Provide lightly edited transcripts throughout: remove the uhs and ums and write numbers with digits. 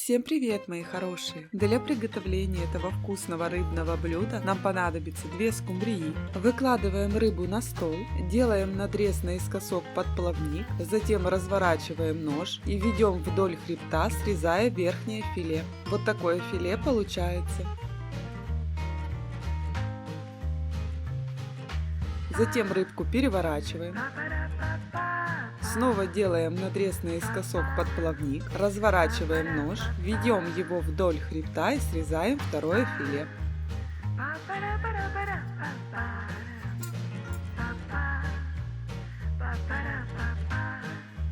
Всем привет, мои хорошие! Для приготовления этого вкусного рыбного блюда нам понадобится 2 скумбрии. Выкладываем рыбу на стол, делаем надрез наискосок под плавник, затем разворачиваем нож и ведем вдоль хребта, срезая верхнее филе. Вот такое филе получается. Затем рыбку переворачиваем. Снова делаем надрез наискосок под плавник, разворачиваем нож, ведем его вдоль хребта и срезаем второе филе.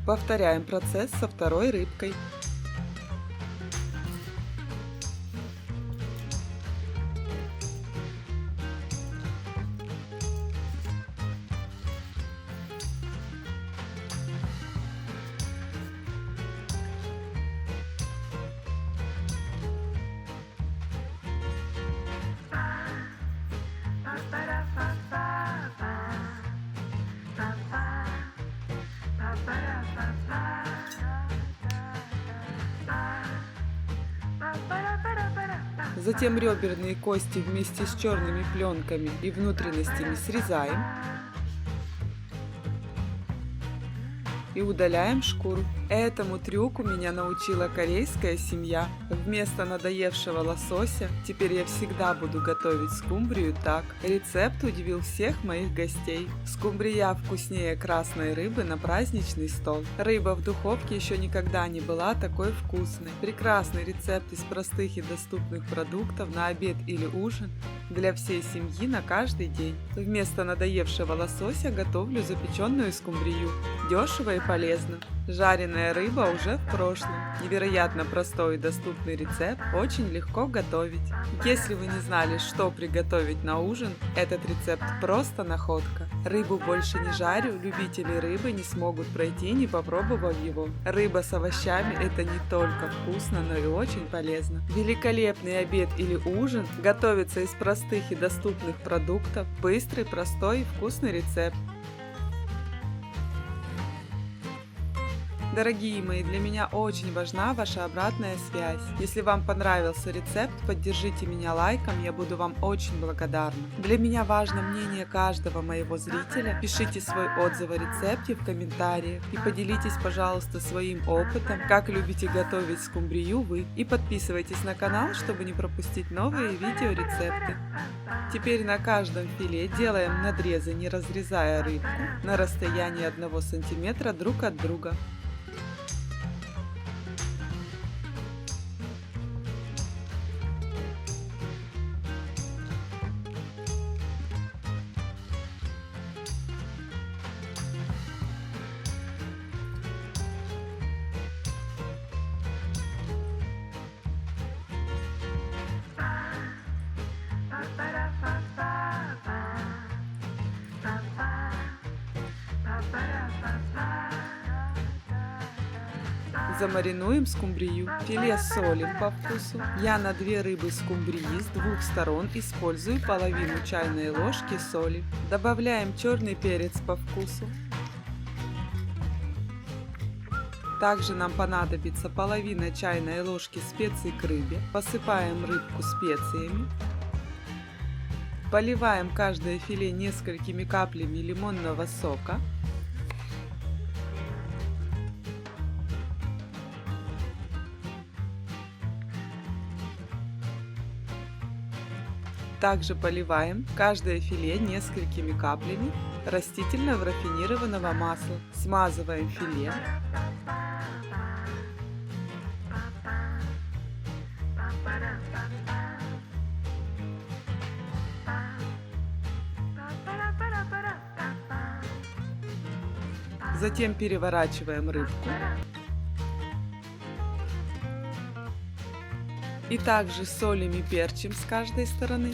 Повторяем процесс со второй рыбкой. Затем реберные кости вместе с черными пленками и внутренностями срезаем и удаляем шкуру. Этому трюку меня научила корейская семья. Вместо надоевшего лосося теперь я всегда буду готовить скумбрию так. Рецепт удивил всех моих гостей. Скумбрия вкуснее красной рыбы на праздничный стол. Рыба в духовке еще никогда не была такой вкусной. Прекрасный рецепт из простых и доступных продуктов на обед или ужин для всей семьи на каждый день. Вместо надоевшего лосося готовлю запеченную скумбрию. Дешево и полезно. Жареная рыба уже в прошлом. Невероятно простой и доступный рецепт, очень легко готовить. Если вы не знали, что приготовить на ужин, этот рецепт просто находка. Рыбу больше не жарю, любители рыбы не смогут пройти, не попробовав его. Рыба с овощами – это не только вкусно, но и очень полезно. Великолепный обед или ужин готовится из простых и доступных продуктов. Быстрый, простой и вкусный рецепт. Дорогие мои, для меня очень важна ваша обратная связь. Если вам понравился рецепт, поддержите меня лайком, я буду вам очень благодарна. Для меня важно мнение каждого моего зрителя. Пишите свой отзыв о рецепте в комментариях и поделитесь, пожалуйста, своим опытом, как любите готовить скумбрию вы. И подписывайтесь на канал, чтобы не пропустить новые видеорецепты. Теперь на каждом филе делаем надрезы, не разрезая рыбку, на расстоянии 1 см друг от друга. Замаринуем скумбрию. Филе солим по вкусу. Я на 2 рыбы скумбрии с 2 сторон использую половину чайной ложки соли. Добавляем черный перец по вкусу. Также нам понадобится половина чайной ложки специй к рыбе. Посыпаем рыбку специями. Поливаем каждое филе несколькими каплями лимонного сока. Также поливаем каждое филе несколькими каплями растительного рафинированного масла. Смазываем филе. Затем переворачиваем рыбку. И также солим и перчим с каждой стороны.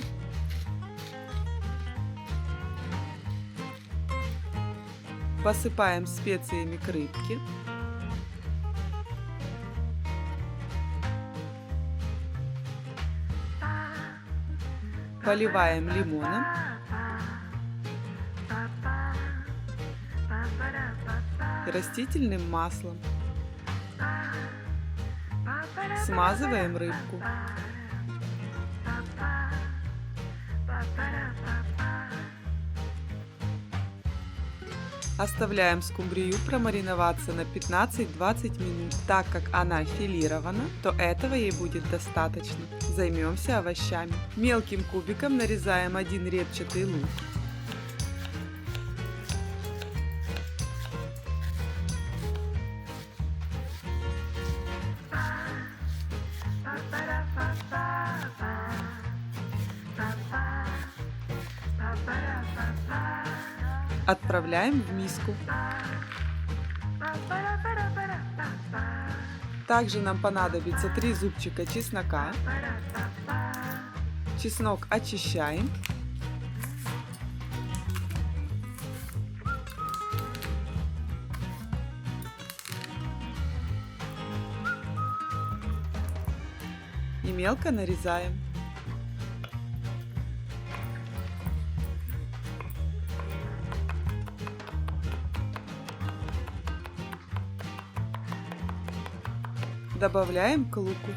Посыпаем специями к рыбке. Поливаем лимоном. и растительным маслом. Смазываем рыбку. Оставляем скумбрию промариноваться на 15-20 минут. Так как она филирована, то этого ей будет достаточно. Займемся овощами. Мелким кубиком нарезаем один репчатый лук. Отправляем в миску. Также нам понадобится 3 зубчика чеснока. Чеснок очищаем. И мелко нарезаем. Добавляем к луку.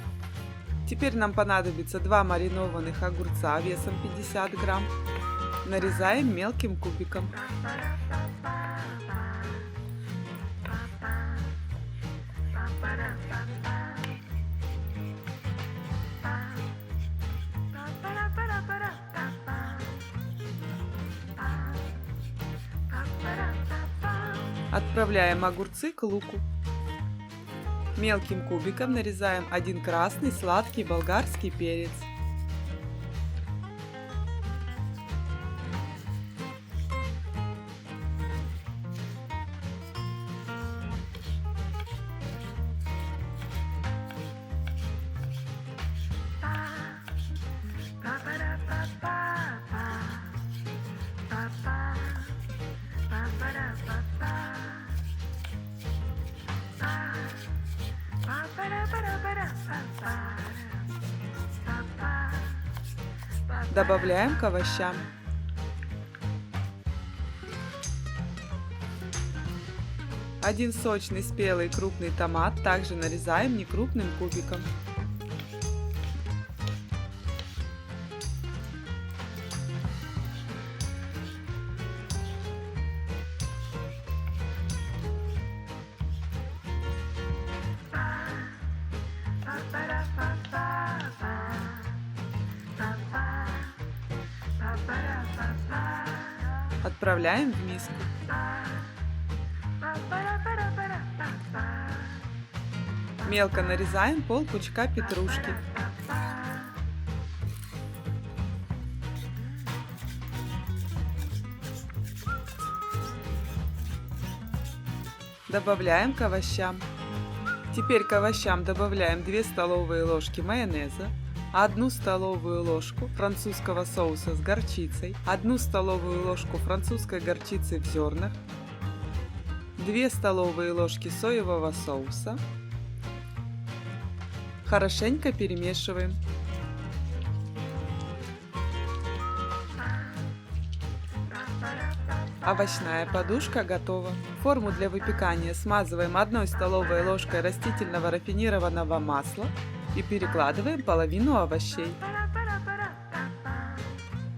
Теперь нам понадобится 2 маринованных огурца весом 50 грамм. Нарезаем мелким кубиком. Отправляем огурцы к луку. Мелким кубиком нарезаем 1 красный сладкий болгарский перец. Добавляем к овощам. Один сочный спелый крупный томат также нарезаем некрупным кубиком. Отправляем в миску. Мелко нарезаем полпучка петрушки. Добавляем к овощам. Теперь к овощам добавляем 2 столовые ложки майонеза, 1 столовую ложку французского соуса с горчицей, 1 столовую ложку французской горчицы в зернах, 2 столовые ложки соевого соуса. Хорошенько перемешиваем. Овощная подушка готова. Форму для выпекания смазываем 1 столовой ложкой растительного рафинированного масла и перекладываем половину овощей.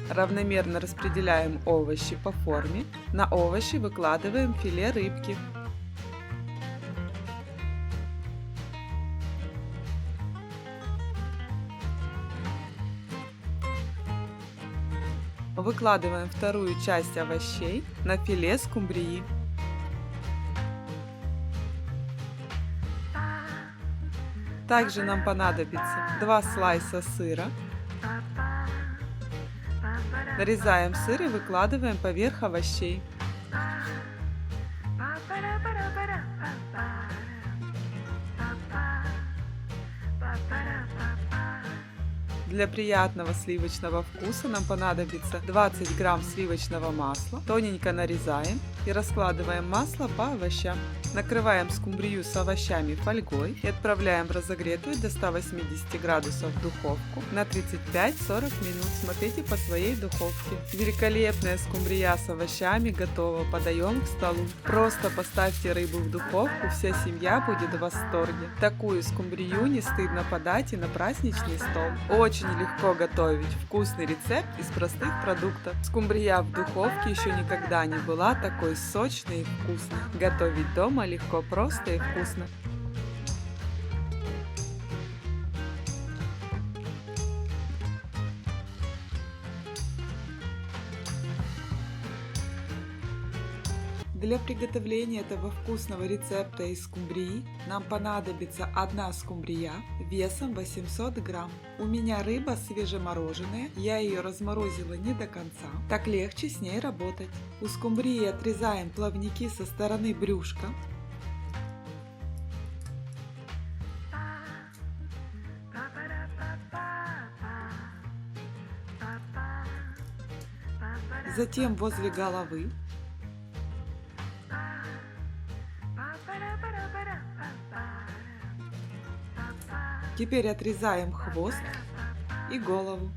Равномерно распределяем овощи по форме. На овощи выкладываем филе рыбки. Выкладываем вторую часть овощей на филе скумбрии. Также нам понадобится 2 слайса сыра. Нарезаем сыр и выкладываем поверх овощей. Для приятного сливочного вкуса нам понадобится 20 грамм сливочного масла. Тоненько нарезаем и раскладываем масло по овощам. Накрываем скумбрию с овощами фольгой и отправляем в разогретую до 180 градусов духовку на 35-40 минут. Смотрите по своей духовке. Великолепная скумбрия с овощами готова. Подаем к столу. Просто поставьте рыбу в духовку, вся семья будет в восторге. Такую скумбрию не стыдно подать и на праздничный стол. Очень легко готовить. Вкусный рецепт из простых продуктов. Скумбрия в духовке еще никогда не была такой сочной и вкусной. Готовить дома легко, просто и вкусно. Для приготовления этого вкусного рецепта из скумбрии нам понадобится одна скумбрия весом 800 грамм. У меня рыба свежемороженая, я ее разморозила не до конца, так легче с ней работать. У скумбрии отрезаем плавники со стороны брюшка. Затем возле головы. Теперь отрезаем хвост и голову.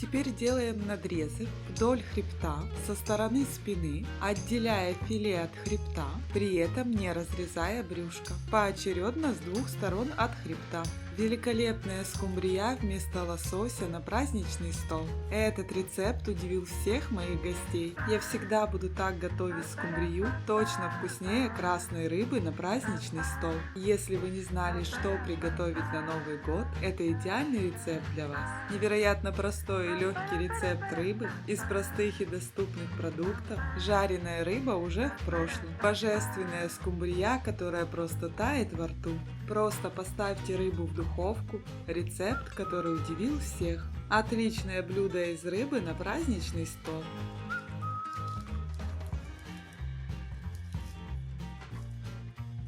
Теперь делаем надрезы вдоль хребта со стороны спины, отделяя филе от хребта, при этом не разрезая брюшко, поочередно с двух сторон от хребта. Великолепная скумбрия вместо лосося на праздничный стол. Этот рецепт удивил всех моих гостей. Я всегда буду так готовить скумбрию, точно вкуснее красной рыбы на праздничный стол. Если вы не знали, что приготовить на Новый год, это идеальный рецепт для вас. Невероятно простой и легкий рецепт рыбы из простых и доступных продуктов. Жареная рыба уже в прошлом. Божественная скумбрия, которая просто тает во рту. Просто поставьте рыбу в духовку. Рецепт, который удивил всех. Отличное блюдо из рыбы на праздничный стол.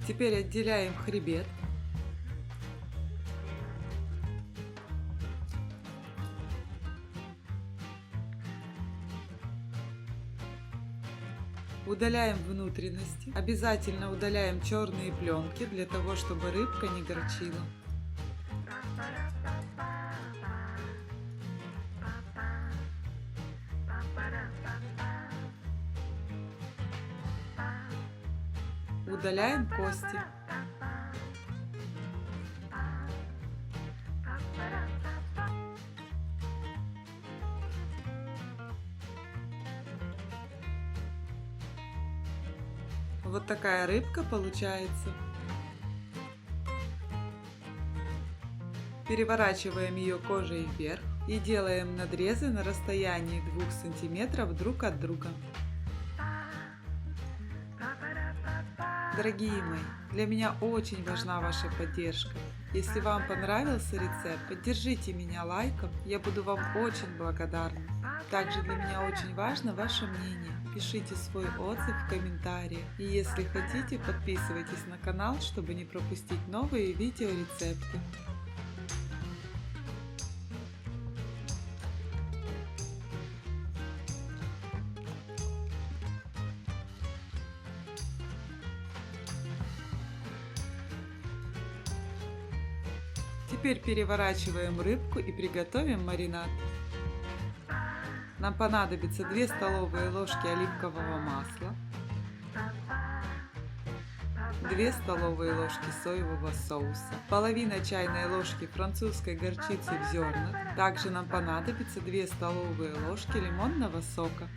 Теперь отделяем хребет. Удаляем внутренности. Обязательно удаляем черные пленки, для того, чтобы рыбка не горчила. Удаляем кости. Вот такая рыбка получается. Переворачиваем ее кожей вверх и делаем надрезы на расстоянии 2 см друг от друга. Дорогие мои, для меня очень важна ваша поддержка. Если вам понравился рецепт, поддержите меня лайком, я буду вам очень благодарна. Также для меня очень важно ваше мнение. Пишите свой отзыв в комментариях. И если хотите, подписывайтесь на канал, чтобы не пропустить новые видеорецепты. Теперь переворачиваем рыбку и приготовим маринад. Нам понадобится 2 столовые ложки оливкового масла, 2 столовые ложки соевого соуса, половина чайной ложки французской горчицы в зернах. Также нам понадобится 2 столовые ложки лимонного сока.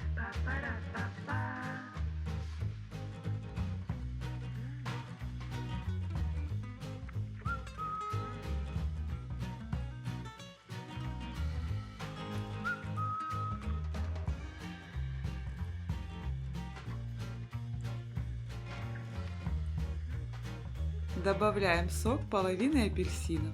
Добавляем сок половины апельсина.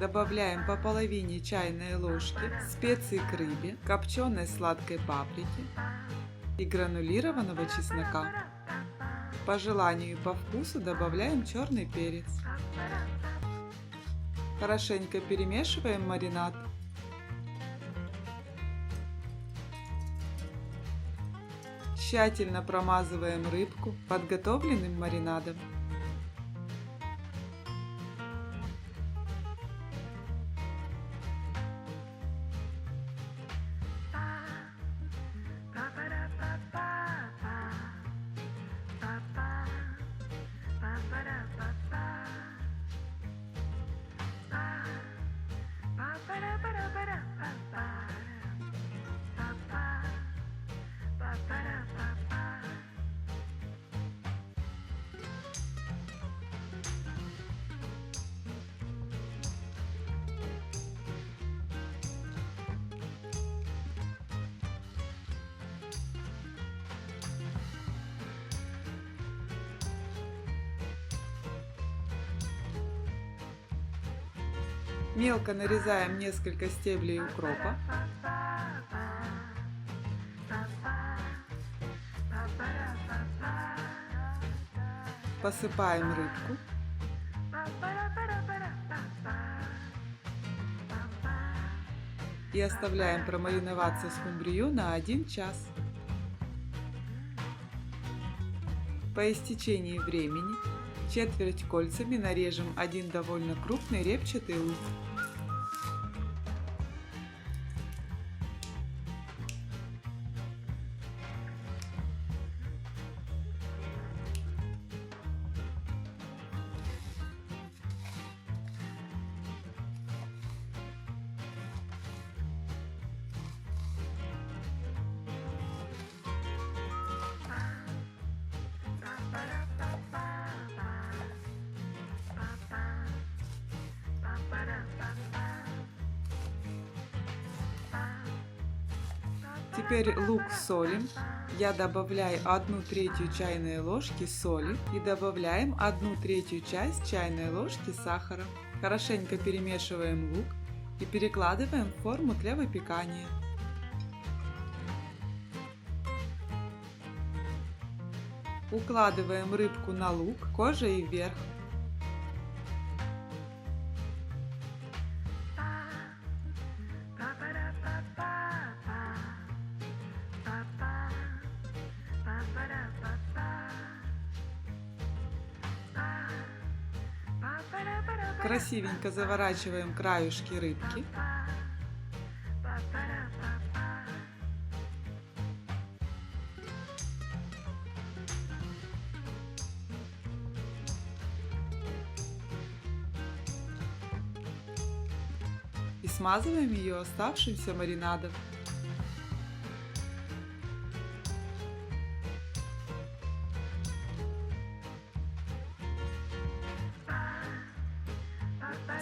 Добавляем по половине чайной ложки специй к рыбе, копченой сладкой паприки и гранулированного чеснока. По желанию и по вкусу добавляем черный перец. Хорошенько перемешиваем маринад. Тщательно промазываем рыбку подготовленным маринадом. Мелко нарезаем несколько стеблей укропа. Посыпаем рыбку. И оставляем промариноваться скумбрию на 1 час. По истечении времени четверть кольцами нарежем 1 довольно крупный репчатый лук. Теперь лук солим. Я добавляю 1/3 чайной ложки соли и добавляем 1/3 часть чайной ложки сахара. Хорошенько перемешиваем лук и перекладываем в форму для выпекания. Укладываем рыбку на лук кожей вверх. Красивенько заворачиваем краюшки рыбки. И смазываем ее оставшимся маринадом.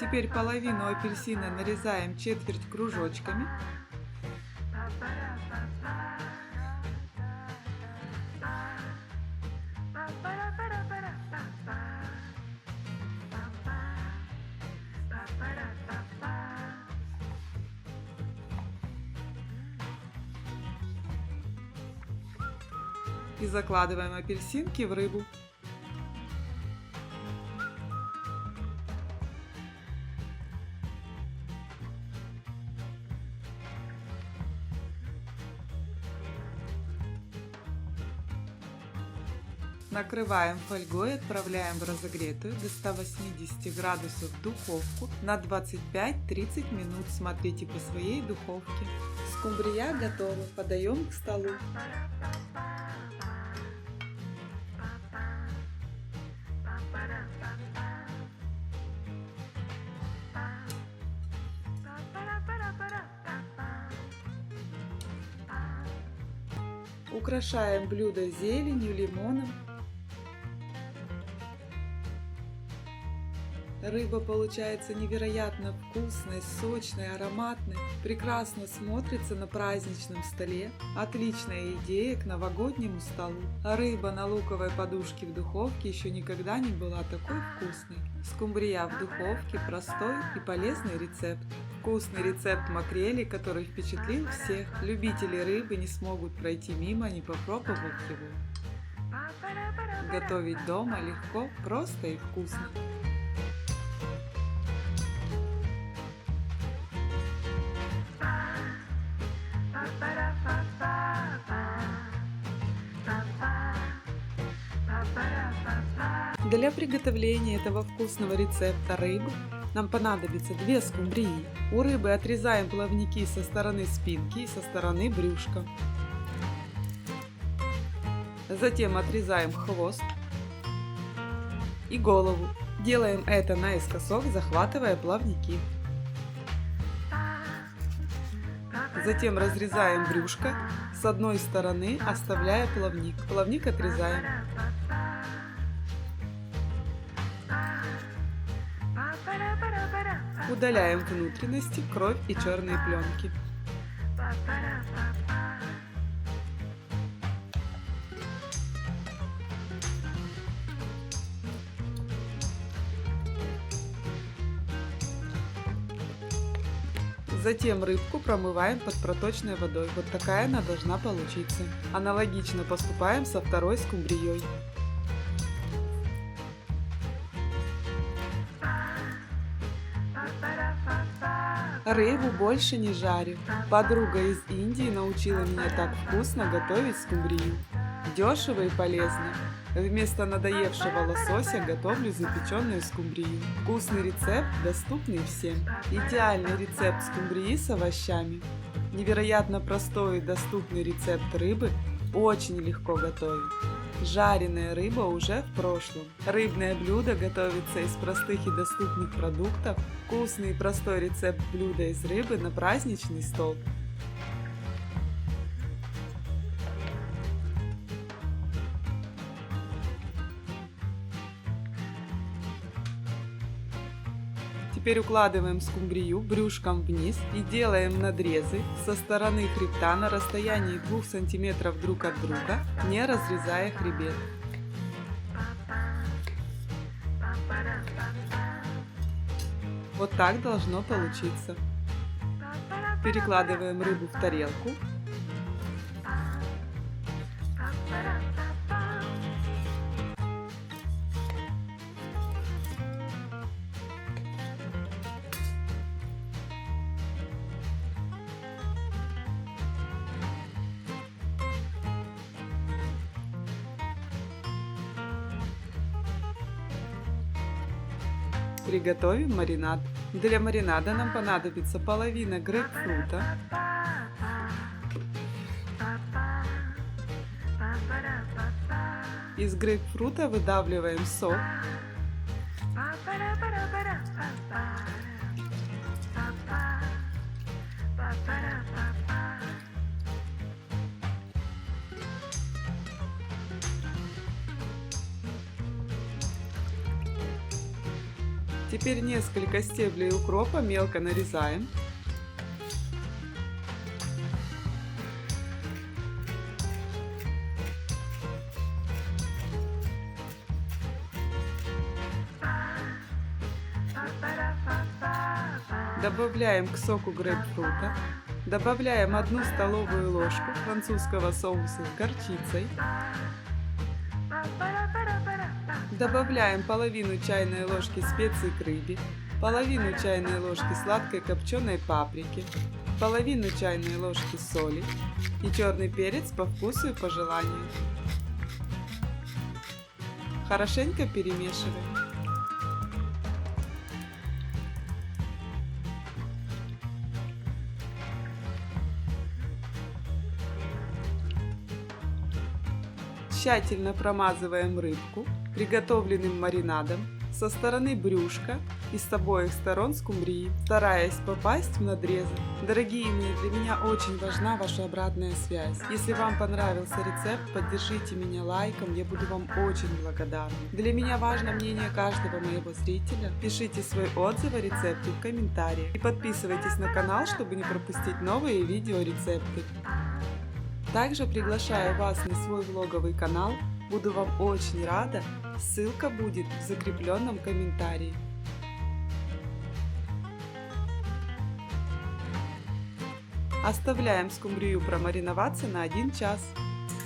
Теперь половину апельсина нарезаем четверть кружочками. И закладываем апельсинки в рыбу. Накрываем фольгой и отправляем в разогретую до 180 градусов духовку на 25-30 минут. Смотрите по своей духовке. Скумбрия готова. Подаем к столу. Украшаем блюдо зеленью, лимоном. Рыба получается невероятно вкусной, сочной, ароматной, прекрасно смотрится на праздничном столе. Отличная идея к новогоднему столу. Рыба на луковой подушке в духовке еще никогда не была такой вкусной. Скумбрия в духовке – простой и полезный рецепт. Вкусный рецепт макрели, который впечатлил всех. Любители рыбы не смогут пройти мимо, не попробовав его. Готовить дома легко, просто и вкусно. Для приготовления этого вкусного рецепта рыбы нам понадобится 2 скумбрии. У рыбы отрезаем плавники со стороны спинки и со стороны брюшка. Затем отрезаем хвост и голову. Делаем это наискосок, захватывая плавники. Затем разрезаем брюшко с одной стороны, оставляя плавник. Плавник отрезаем. Удаляем внутренности, кровь и черные пленки. Затем рыбку промываем под проточной водой. Вот такая она должна получиться. Аналогично поступаем со второй скумбрией. Рыбу больше не жарю. Подруга из Индии научила меня так вкусно готовить скумбрию. Дешево и полезно. Вместо надоевшего лосося готовлю запеченную скумбрию. Вкусный рецепт, доступный всем. Идеальный рецепт скумбрии с овощами. Невероятно простой и доступный рецепт рыбы. Очень легко готовить. Жареная рыба уже в прошлом. Рыбное блюдо готовится из простых и доступных продуктов. Вкусный и простой рецепт блюда из рыбы на праздничный стол. Теперь укладываем скумбрию брюшком вниз и делаем надрезы со стороны хребта на расстоянии 2 см друг от друга, не разрезая хребет. Вот так должно получиться. Перекладываем рыбу в тарелку. Приготовим маринад. Для маринада нам понадобится половина грейпфрута, из грейпфрута выдавливаем сок, теперь несколько стеблей укропа мелко нарезаем. Добавляем к соку грейпфрута. Добавляем 1 столовую ложку французского соуса с горчицей. Добавляем половину чайной ложки специй к рыбе, половину чайной ложки сладкой копченой паприки, половину чайной ложки соли и черный перец по вкусу и по желанию. Хорошенько перемешиваем. Тщательно промазываем рыбку приготовленным маринадом со стороны брюшка и с обоих сторон скумбрии, стараясь попасть в надрезы. Дорогие мои, для меня очень важна ваша обратная связь. Если вам понравился рецепт, поддержите меня лайком, я буду вам очень благодарна. Для меня важно мнение каждого моего зрителя. Пишите свой отзыв о рецепте в комментариях и подписывайтесь на канал, чтобы не пропустить новые видеорецепты. Также приглашаю вас на свой влоговый канал, буду вам очень рада, ссылка будет в закрепленном комментарии. Оставляем скумбрию промариноваться на 1 час.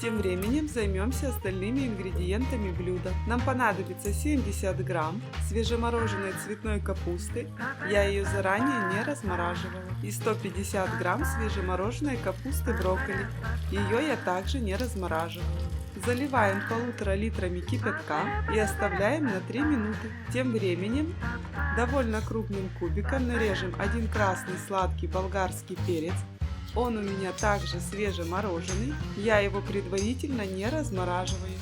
Тем временем займемся остальными ингредиентами блюда. Нам понадобится 70 грамм свежемороженой цветной капусты, я ее заранее не размораживала, и 150 грамм свежемороженой капусты брокколи, ее я также не размораживала. Заливаем 1,5 литрами кипятка и оставляем на 3 минуты. Тем временем довольно крупным кубиком нарежем 1 красный сладкий болгарский перец. Он у меня также свежемороженый, я его предварительно не размораживаю.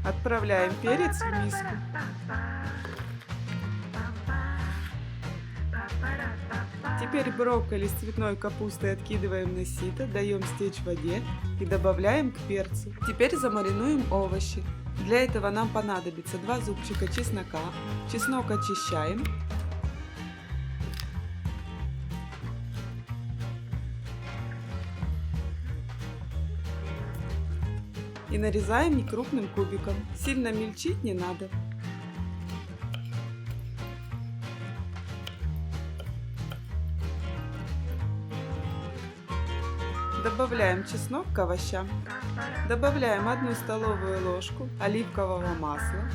Отправляем перец в миску. Теперь брокколи с цветной капустой откидываем на сито, даем стечь в воде и добавляем к перцу. Теперь замаринуем овощи. Для этого нам понадобится 2 зубчика чеснока. Чеснок очищаем. И нарезаем некрупным кубиком. Сильно мельчить не надо. Добавляем чеснок к овощам. Добавляем 1 столовую ложку оливкового масла,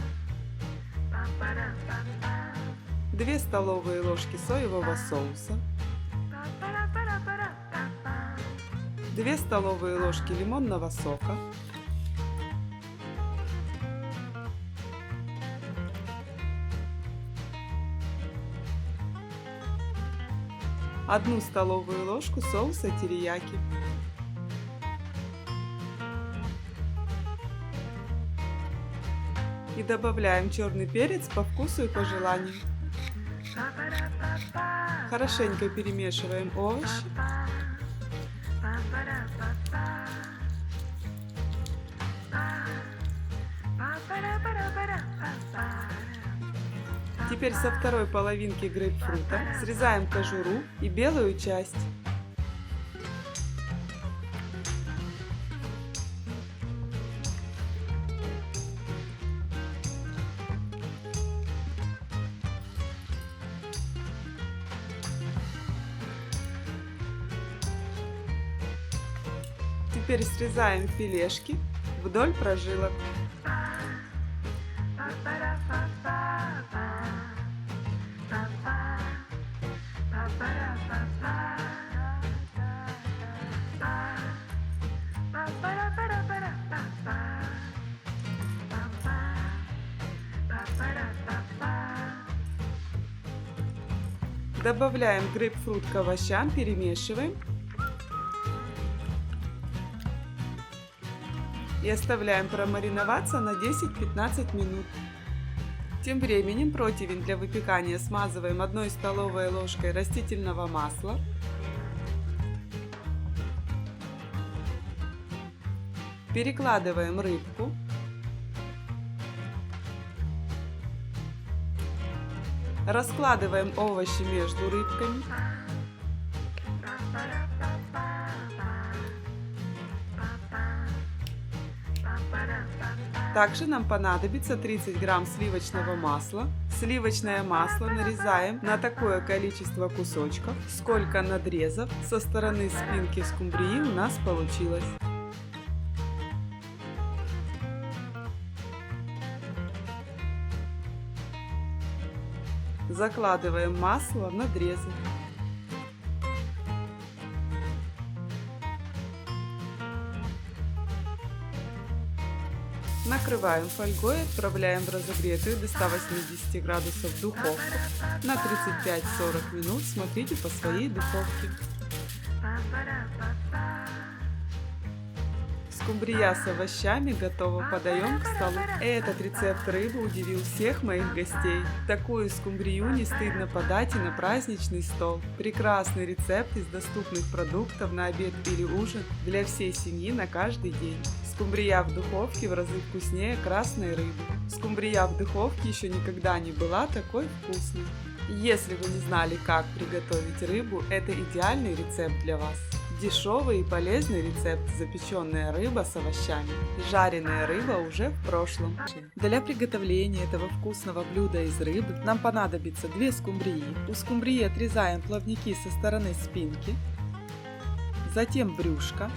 2 столовые ложки соевого соуса, 2 столовые ложки лимонного сока, 1 столовую ложку соуса терияки. И добавляем черный перец по вкусу и по желанию. Хорошенько перемешиваем овощи. Теперь со второй половинки грейпфрута срезаем кожуру и белую часть. Теперь срезаем филешки вдоль прожилок. Добавляем грейпфрут к овощам, перемешиваем и оставляем промариноваться на 10-15 минут. Тем временем противень для выпекания смазываем 1 столовой ложкой растительного масла. Перекладываем рыбку. Раскладываем овощи между рыбками. Также нам понадобится 30 грамм сливочного масла. Сливочное масло нарезаем на такое количество кусочков, сколько надрезов со стороны спинки скумбрии у нас получилось. Закладываем масло в надрезы. Накрываем фольгой и отправляем в разогретую до 180 градусов духовку на 35-40 минут. Смотрите по своей духовке. Скумбрия с овощами готова, подаем к столу. Этот рецепт рыбы удивил всех моих гостей. Такую скумбрию не стыдно подать и на праздничный стол. Прекрасный рецепт из доступных продуктов на обед или ужин для всей семьи на каждый день. Скумбрия в духовке в разы вкуснее красной рыбы. Скумбрия в духовке еще никогда не была такой вкусной. Если вы не знали, как приготовить рыбу, это идеальный рецепт для вас. Дешевый и полезный рецепт – запеченная рыба с овощами. Жареная рыба уже в прошлом. Для приготовления этого вкусного блюда из рыбы нам понадобится 2 скумбрии. У скумбрии отрезаем плавники со стороны спинки, затем брюшко.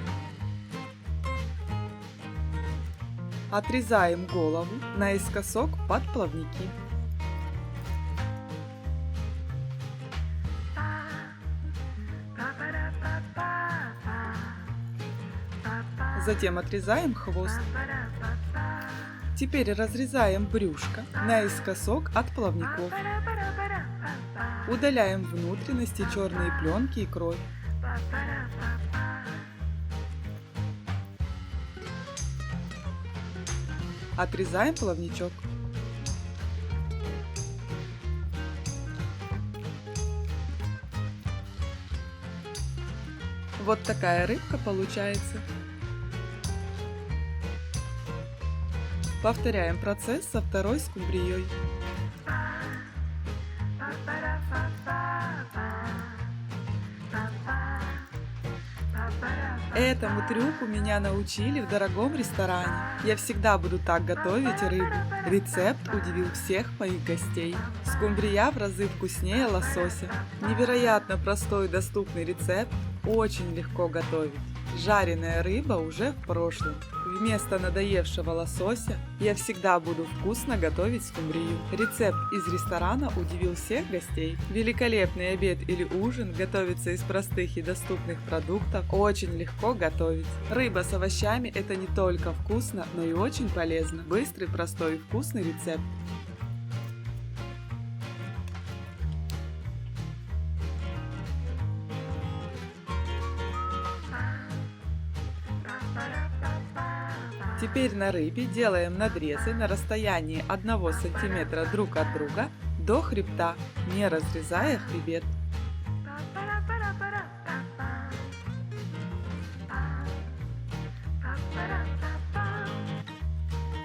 Отрезаем голову наискосок под плавники. Затем отрезаем хвост. Теперь разрезаем брюшко наискосок от плавников. Удаляем внутренности, черные пленки и кровь. Отрезаем плавничок. Вот такая рыбка получается. Повторяем процесс со второй скумбрией. Этому трюку меня научили в дорогом ресторане. Я всегда буду так готовить рыбу. Рецепт удивил всех моих гостей. Скумбрия в разы вкуснее лосося. Невероятно простой и доступный рецепт. Очень легко готовить. Жареная рыба уже в прошлом. Вместо надоевшего лосося я всегда буду вкусно готовить скумбрию. Рецепт из ресторана удивил всех гостей. Великолепный обед или ужин готовится из простых и доступных продуктов. Очень легко готовить. Рыба с овощами – это не только вкусно, но и очень полезно. Быстрый, простой и вкусный рецепт. Теперь на рыбе делаем надрезы на расстоянии 1 см друг от друга до хребта, не разрезая хребет.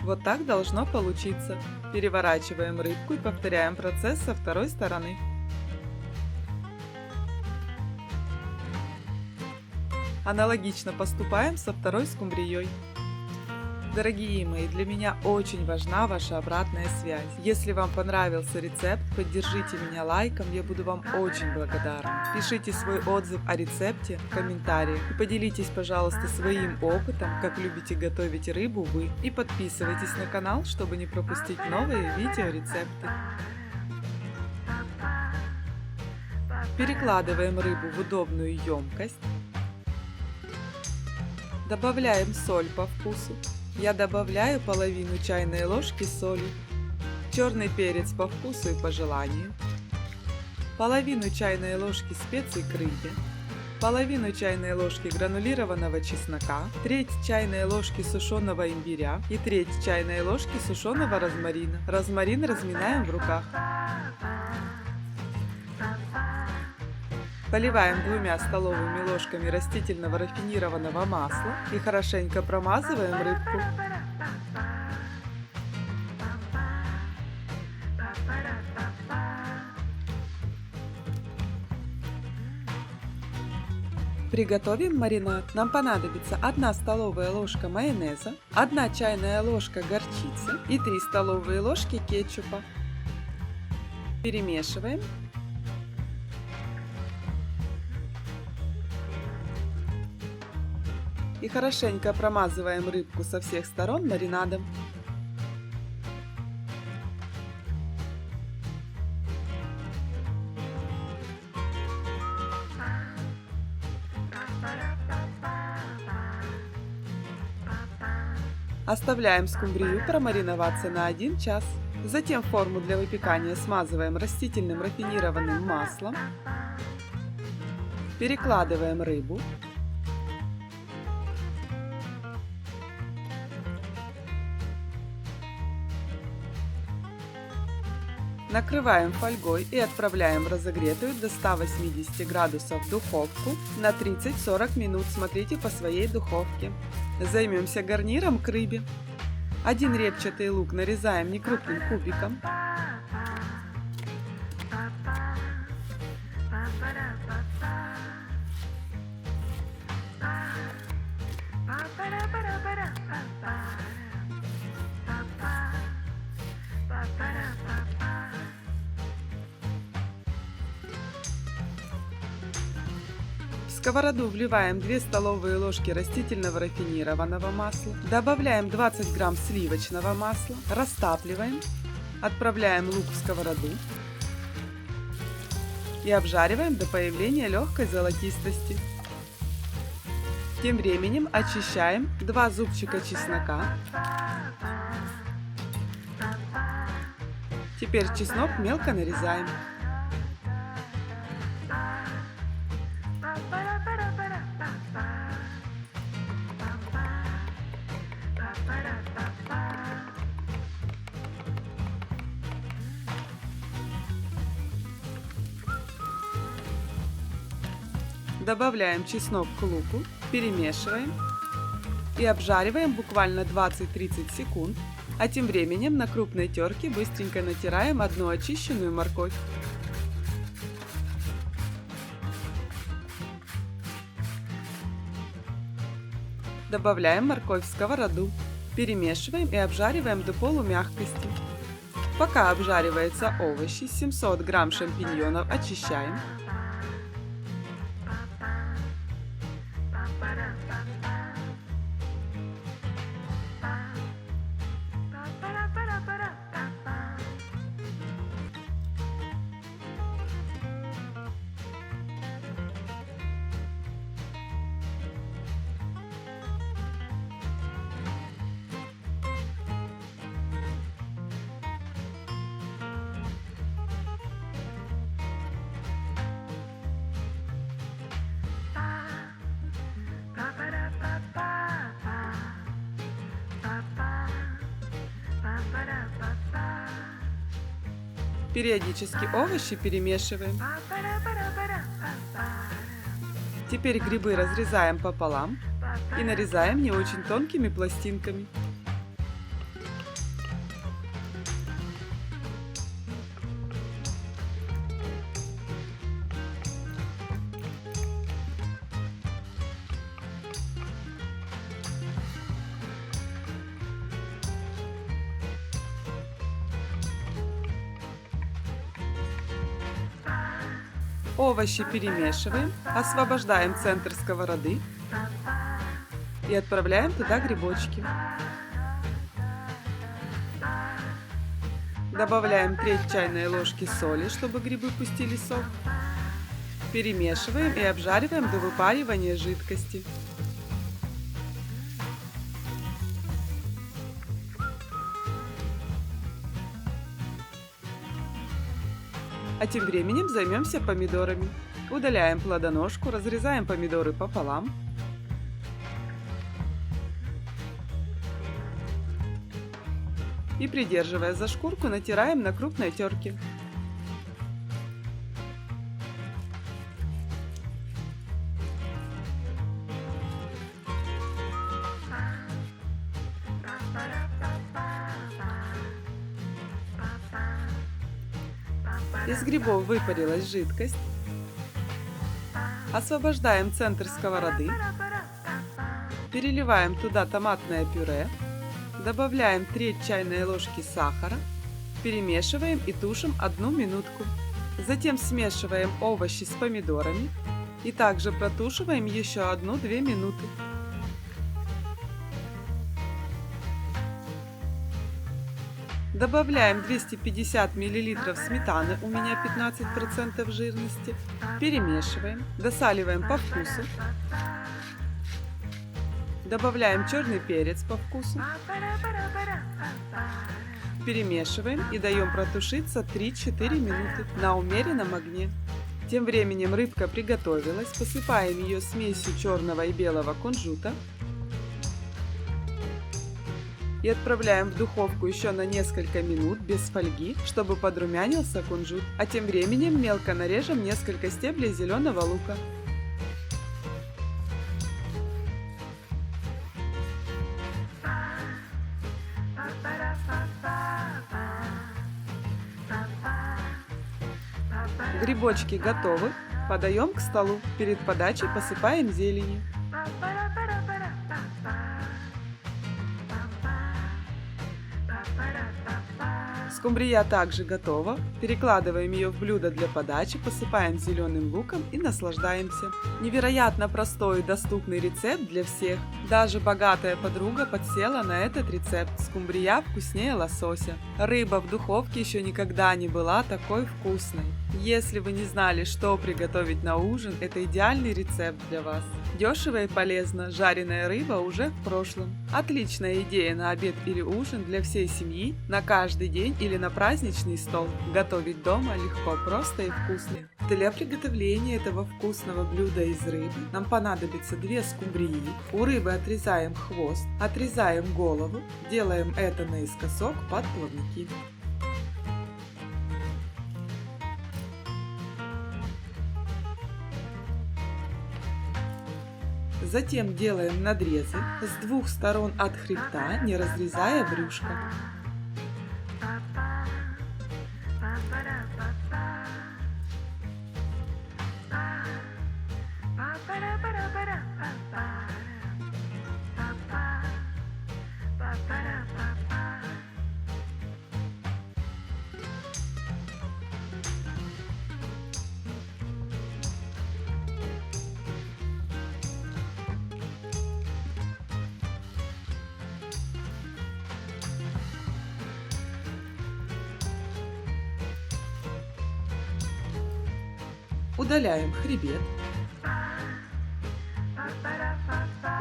Вот так должно получиться. Переворачиваем рыбку и повторяем процесс со второй стороны. Аналогично поступаем со второй скумбрией. Дорогие мои, для меня очень важна ваша обратная связь. Если вам понравился рецепт, поддержите меня лайком, я буду вам очень благодарна. Пишите свой отзыв о рецепте в комментариях и поделитесь, пожалуйста, своим опытом, как любите готовить рыбу вы. И подписывайтесь на канал, чтобы не пропустить новые видеорецепты. Перекладываем рыбу в удобную емкость. Добавляем соль по вкусу. Я добавляю половину чайной ложки соли, черный перец по вкусу и по желанию, половину чайной ложки специй к рыбе, половину чайной ложки гранулированного чеснока, треть чайной ложки сушеного имбиря и треть чайной ложки сушеного розмарина. Розмарин разминаем в руках. Поливаем 2 столовыми ложками растительного рафинированного масла и хорошенько промазываем рыбку. Приготовим маринад. Нам понадобится 1 столовая ложка майонеза, 1 чайная ложка горчицы и 3 столовые ложки кетчупа. Перемешиваем. И хорошенько промазываем рыбку со всех сторон маринадом. Оставляем скумбрию промариноваться на 1 час. Затем форму для выпекания смазываем растительным рафинированным маслом. Перекладываем рыбу. Накрываем фольгой и отправляем в разогретую до 180 градусов духовку на 30-40 минут. Смотрите по своей духовке. Займемся гарниром к рыбе. 1 репчатый лук нарезаем некрупным кубиком. В сковороду вливаем 2 столовые ложки растительного рафинированного масла, добавляем 20 грамм сливочного масла, растапливаем, отправляем лук в сковороду и обжариваем до появления легкой золотистости. Тем временем очищаем 2 зубчика чеснока. Теперь чеснок мелко нарезаем. Добавляем чеснок к луку, перемешиваем и обжариваем буквально 20-30 секунд, а тем временем на крупной терке быстренько натираем одну очищенную морковь. Добавляем морковь в сковороду, перемешиваем и обжариваем до полумягкости. Пока обжариваются овощи, 700 грамм шампиньонов очищаем. Периодически овощи перемешиваем. Теперь грибы разрезаем пополам и нарезаем не очень тонкими пластинками. Овощи перемешиваем, освобождаем центр сковороды и отправляем туда грибочки. Добавляем треть чайной ложки соли, чтобы грибы пустили сок. Перемешиваем и обжариваем до выпаривания жидкости. А тем временем займемся помидорами. Удаляем плодоножку, разрезаем помидоры пополам. И, придерживая за шкурку, натираем на крупной терке. Из грибов выпарилась жидкость. Освобождаем центр сковороды. Переливаем туда томатное пюре. Добавляем треть чайной ложки сахара. Перемешиваем и тушим 1 минутку. Затем смешиваем овощи с помидорами. И также протушиваем еще 1-2 минуты. Добавляем 250 мл сметаны, у меня 15% жирности. Перемешиваем, досаливаем по вкусу. Добавляем черный перец по вкусу. Перемешиваем и даем протушиться 3-4 минуты на умеренном огне. Тем временем рыбка приготовилась, посыпаем ее смесью черного и белого кунжута и отправляем в духовку еще на несколько минут без фольги, чтобы подрумянился кунжут. А тем временем мелко нарежем несколько стеблей зеленого лука. Грибочки готовы, подаем к столу. Перед подачей посыпаем зеленью. Скумбрия также готова. Перекладываем ее в блюдо для подачи, посыпаем зеленым луком и наслаждаемся. Невероятно простой и доступный рецепт для всех. Даже богатая подруга подсела на этот рецепт. Скумбрия вкуснее лосося. Рыба в духовке еще никогда не была такой вкусной. Если вы не знали, что приготовить на ужин, это идеальный рецепт для вас. Дешево и полезно, жареная рыба уже в прошлом. Отличная идея на обед или ужин для всей семьи, на каждый день или на праздничный стол. Готовить дома легко, просто и вкусно. Для приготовления этого вкусного блюда из рыбы нам понадобится 2 скумбрии. У рыбы отрезаем хвост, отрезаем голову, делаем это наискосок под плавники. Затем делаем надрезы с 2 сторон от хребта, не разрезая брюшко. Удаляем хребет,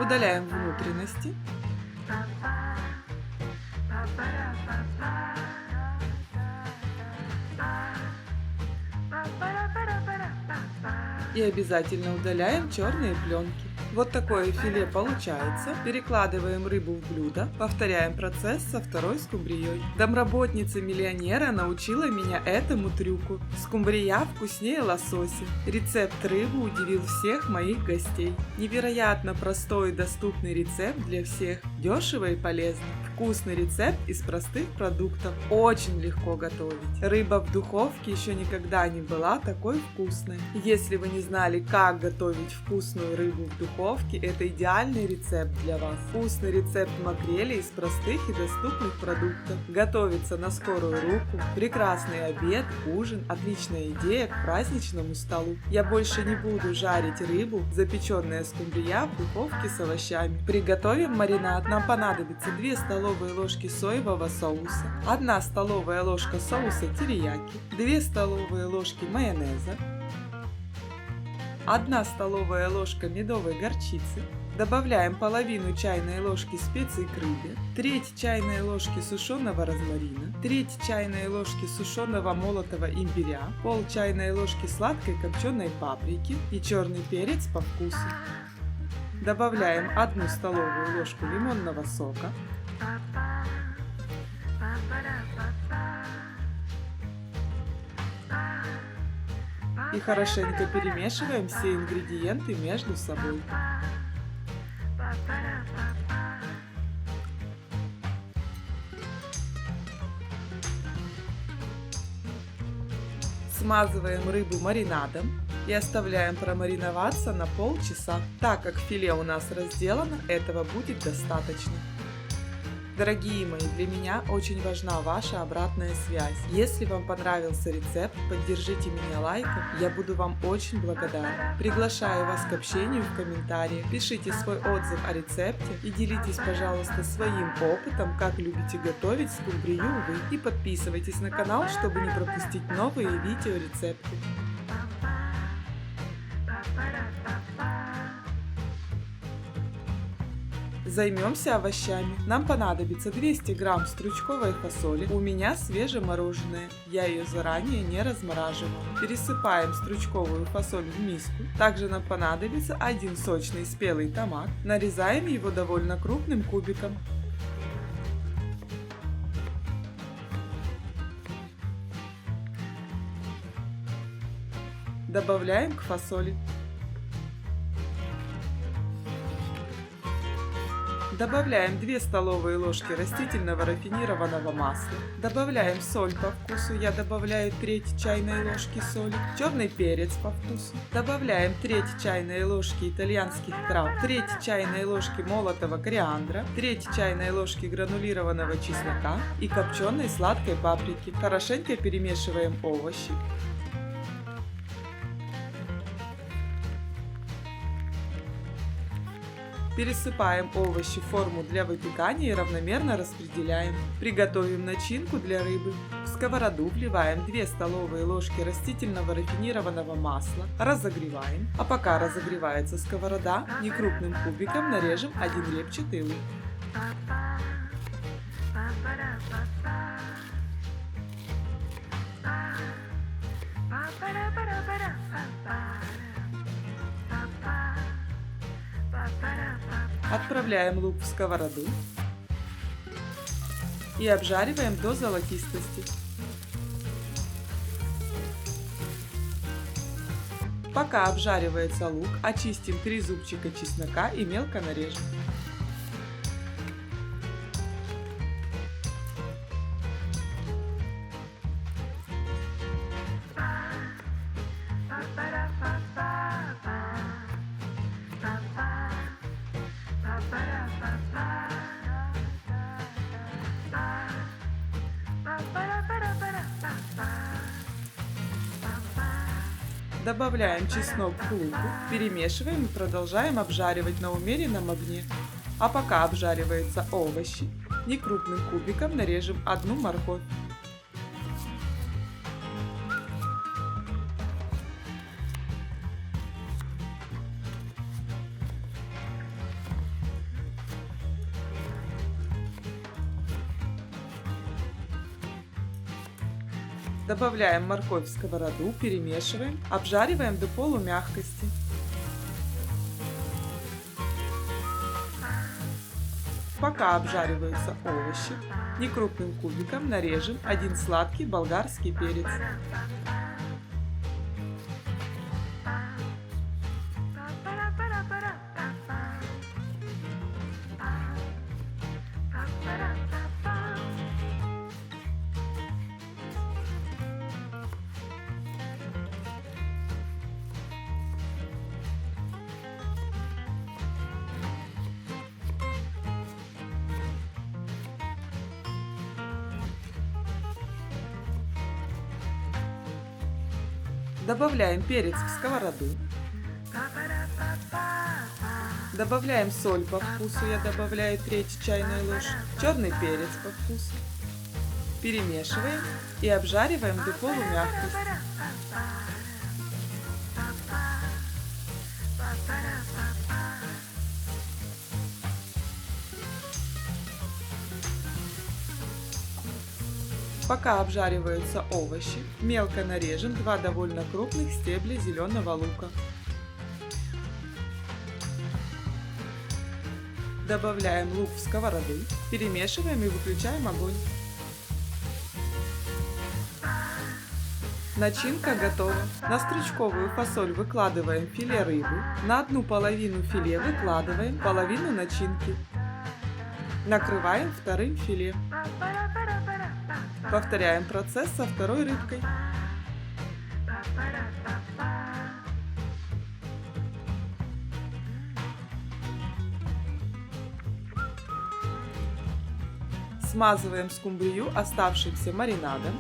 удаляем внутренности, и обязательно удаляем черные пленки. Вот такое филе получается. Перекладываем рыбу в блюдо. Повторяем процесс со второй скумбрией. Домработница миллионера научила меня этому трюку. Скумбрия вкуснее лосося. Рецепт рыбы удивил всех моих гостей. Невероятно простой и доступный рецепт для всех. Дешево и полезно. Вкусный рецепт из простых продуктов. Очень легко готовить. Рыба в духовке еще никогда не была такой вкусной. Если вы не знали, как готовить вкусную рыбу в духовке, это идеальный рецепт для вас. Вкусный рецепт макрели из простых и доступных продуктов. Готовится на скорую руку. Прекрасный обед, ужин, отличная идея к праздничному столу. Я больше не буду жарить рыбу. Запеченная скумбрия в духовке с овощами. Приготовим маринад. Нам понадобится 2 столовые ложки соевого соуса, 1 столовая ложка соуса терияки, 2 столовые ложки майонеза, 1 столовая ложка медовой горчицы. Добавляем половину чайной ложки специй к рыбе, 1/3 чайной ложки сушеного розмарина, 1/3 чайной ложки сушеного молотого имбиря, пол чайной ложки сладкой копченой паприки и черный перец по вкусу. Добавляем 1 столовую ложку лимонного сока, и хорошенько перемешиваем все ингредиенты между собой. Смазываем рыбу маринадом и оставляем промариноваться на полчаса. Так как филе у нас разделано, этого будет достаточно. Дорогие мои, для меня очень важна ваша обратная связь. Если вам понравился рецепт, поддержите меня лайком, я буду вам очень благодарна. Приглашаю вас к общению в комментариях, пишите свой отзыв о рецепте и делитесь, пожалуйста, своим опытом, как любите готовить скумбрию вы. И подписывайтесь на канал, чтобы не пропустить новые видеорецепты. Займемся овощами. Нам понадобится 200 грамм стручковой фасоли. У меня свежемороженая. Я ее заранее не размораживаю. Пересыпаем стручковую фасоль в миску. Также нам понадобится один сочный спелый томат. Нарезаем его довольно крупным кубиком. Добавляем к фасоли. Добавляем 2 столовые ложки растительного рафинированного масла. Добавляем соль по вкусу. Я добавляю треть чайной ложки соли. Черный перец по вкусу. Добавляем треть чайной ложки итальянских трав. Треть чайной ложки молотого кориандра. Треть чайной ложки гранулированного чеснока и копченой сладкой паприки. Хорошенько перемешиваем овощи. Пересыпаем овощи в форму для выпекания и равномерно распределяем. Приготовим начинку для рыбы. В сковороду вливаем 2 столовые ложки растительного рафинированного масла. Разогреваем. А пока разогревается сковорода, некрупным кубиком нарежем один репчатый лук. Отправляем лук в сковороду и обжариваем до золотистости. Пока обжаривается лук, очистим 3 зубчика чеснока и мелко нарежем. Добавляем чеснок к луку, перемешиваем и продолжаем обжаривать на умеренном огне. А пока обжариваются овощи, некрупным кубиком нарежем одну морковь. Добавляем морковь в сковороду, перемешиваем, обжариваем до полумягкости. Пока обжариваются овощи, некрупным кубиком нарежем один сладкий болгарский перец. Добавляем перец в сковороду. Добавляем соль по вкусу, я добавляю треть чайной ложки. Черный перец по вкусу. Перемешиваем и обжариваем до полумягкости. Пока обжариваются овощи, мелко нарежем 2 довольно крупных стебля зеленого лука. Добавляем лук в сковороду, перемешиваем и выключаем огонь. Начинка готова. На стручковую фасоль выкладываем филе рыбы, на одну половину филе выкладываем половину начинки. Накрываем вторым филе. Повторяем процесс со второй рыбкой. Смазываем скумбрию оставшимся маринадом.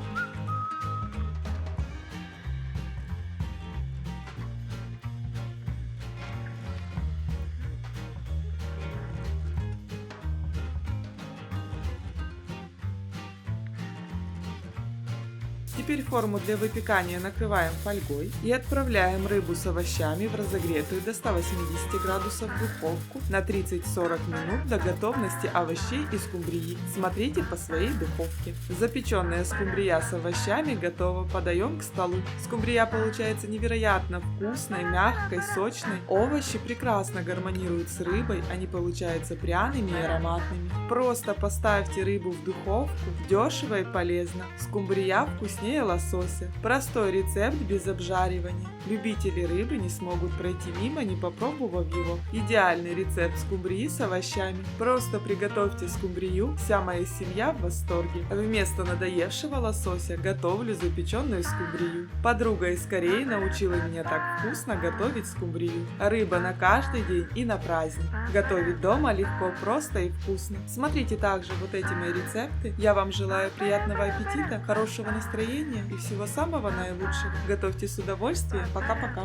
Теперь форму для выпекания накрываем фольгой и отправляем рыбу с овощами в разогретую до 180 градусов духовку на 30-40 минут до готовности овощей и скумбрии. Смотрите по своей духовке. Запеченная скумбрия с овощами готова. Подаем к столу. Скумбрия получается невероятно вкусной, мягкой, сочной. Овощи прекрасно гармонируют с рыбой, они получаются пряными и ароматными. Просто поставьте рыбу в духовку, дешево и полезно. Скумбрия вкуснее лосося. Простой рецепт без обжаривания. Любители рыбы не смогут пройти мимо, не попробовав его. Идеальный рецепт скумбрии с овощами. Просто приготовьте скумбрию, вся моя семья в восторге. Вместо надоевшего лосося готовлю запеченную скумбрию. Подруга из Кореи научила меня так вкусно готовить скумбрию. Рыба на каждый день и на праздник. Готовить дома легко, просто и вкусно. Смотрите также вот эти мои рецепты. Я вам желаю приятного аппетита, хорошего настроения и всего самого наилучшего. Готовьте с удовольствием. Пока-пока.